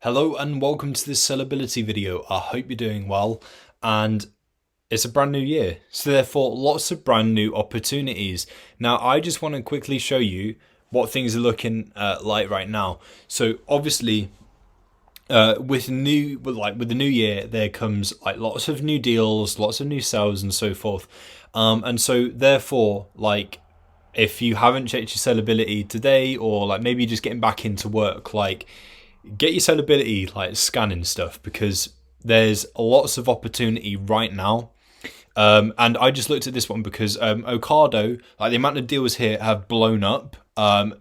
Hello and welcome to this sellability video. I hope you're doing well, and it's a brand new year, so therefore lots of brand new opportunities. Now I just want to quickly show you what things are looking like right now. So obviously with the new year there comes like lots of new deals, lots of new sales and so forth, and so therefore like if you haven't checked your sellability today, or like maybe you're just getting back into work, like get your sellability like scanning stuff, because there's lots of opportunity right now. And I just looked at this one because Ocado, like the amount of deals here have blown up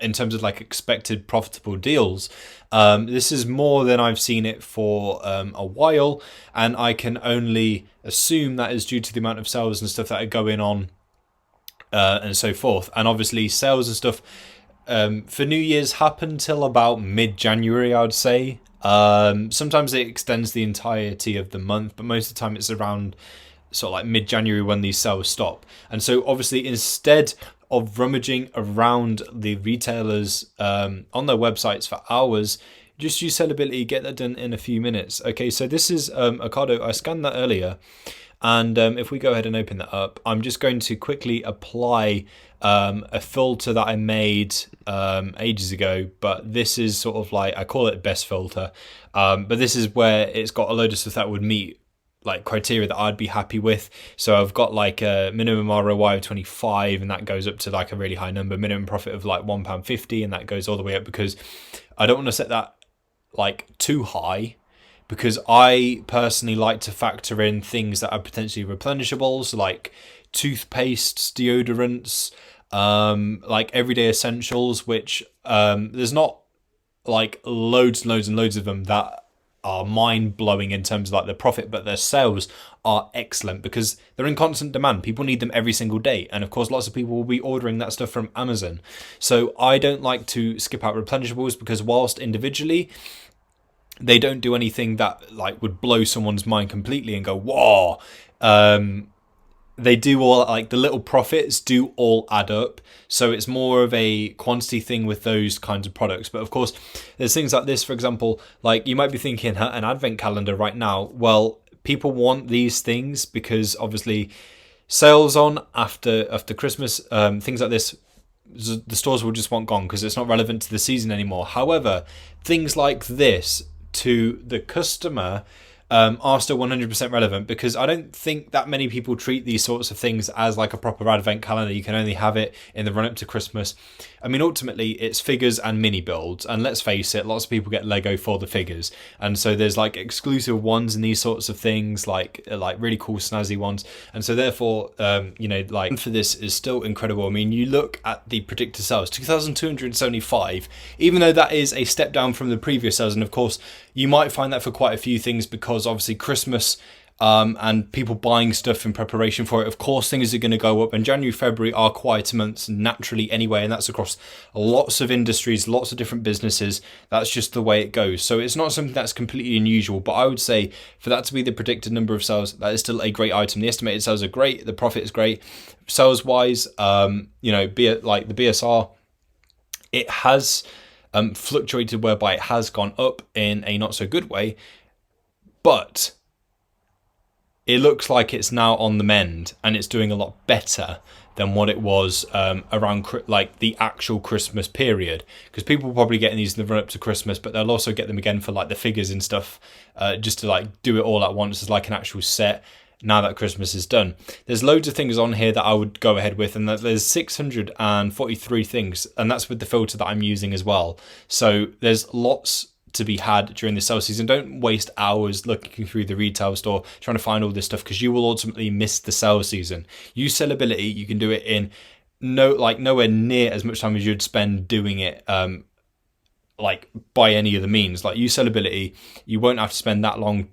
in terms of like expected profitable deals. This is more than I've seen it for a while, and I can only assume that is due to the amount of sales and stuff that are going on and so forth. And obviously sales and stuff for New Year's happen till about mid-January, I would say. Sometimes it extends the entirety of the month, but most of the time it's around sort of like mid-January when these sales stop. And so obviously instead of rummaging around the retailers on their websites for hours, just use sellability, get that done in a few minutes. Okay, so this is Ocado. I scanned that earlier. And if we go ahead and open that up, I'm just going to quickly apply a filter that I made ages ago, but this is sort of like, I call it best filter, but this is where it's got a load of stuff that would meet like criteria that I'd be happy with. So I've got like a minimum ROI of 25, and that goes up to like a really high number, minimum profit of like £1.50, and that goes all the way up because I don't want to set that like too high, because I personally like to factor in things that are potentially replenishables, like toothpastes, deodorants, like everyday essentials, which there's not like loads and loads and loads of them that are mind-blowing in terms of like the profit, but their sales are excellent because they're in constant demand. People need them every single day, and of course lots of people will be ordering that stuff from Amazon. So I don't like to skip out replenishables, because whilst individually they don't do anything that like would blow someone's mind completely and go, whoa, they do all, like the little profits do all add up. So it's more of a quantity thing with those kinds of products. But of course there's things like this, for example, like you might be thinking an advent calendar right now. Well, people want these things because obviously sales on after Christmas, things like this, the stores will just want gone because it's not relevant to the season anymore. However, things like this to the customer are still 100% relevant, because I don't think that many people treat these sorts of things as like a proper advent calendar. You can only have it in the run up to Christmas. I mean, ultimately it's figures and mini builds, and let's face it, lots of people get Lego for the figures, and so there's like exclusive ones and these sorts of things, like really cool snazzy ones, and so therefore like for this is still incredible. I mean, you look at the predicted sales, 2,275, even though that is a step down from the previous sales, and of course you might find that for quite a few things, because obviously Christmas and people buying stuff in preparation for it, of course things are going to go up, and January, February are quieter months naturally anyway, and that's across lots of industries, lots of different businesses. That's just the way it goes. So it's not something that's completely unusual, but I would say for that to be the predicted number of sales, that is still a great item. The estimated sales are great, the profit is great. Sales wise, be it like the BSR, it has fluctuated, whereby it has gone up in a not so good way, but it looks like it's now on the mend, and it's doing a lot better than what it was around like the actual Christmas period, because people will probably get these in the run up to Christmas, but they'll also get them again for like the figures and stuff, just to like do it all at once as like an actual set now that Christmas is done. There's loads of things on here that I would go ahead with, and that there's 643 things, and that's with the filter that I'm using as well. So there's lots to be had during the sale season. Don't waste hours looking through the retail store trying to find all this stuff, because you will ultimately miss the sale season. Use sellability. You can do it in nowhere near as much time as you'd spend doing it like by any of the means. Like use sellability, you won't have to spend that long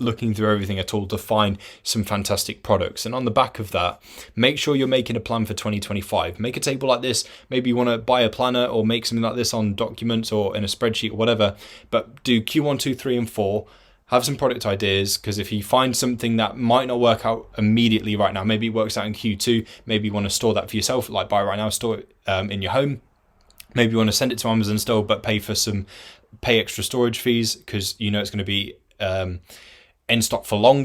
looking through everything at all to find some fantastic products. And on the back of that, make sure you're making a plan for 2025. Make a table like this. Maybe you want to buy a planner or make something like this on documents or in a spreadsheet or whatever, but do Q1, 2, 3 and 4. Have some product ideas, because if you find something that might not work out immediately right now, maybe it works out in Q2, maybe you want to store that for yourself, like buy right now, store it in your home. Maybe you want to send it to Amazon still, but pay extra storage fees because you know it's going to be in stock for longer.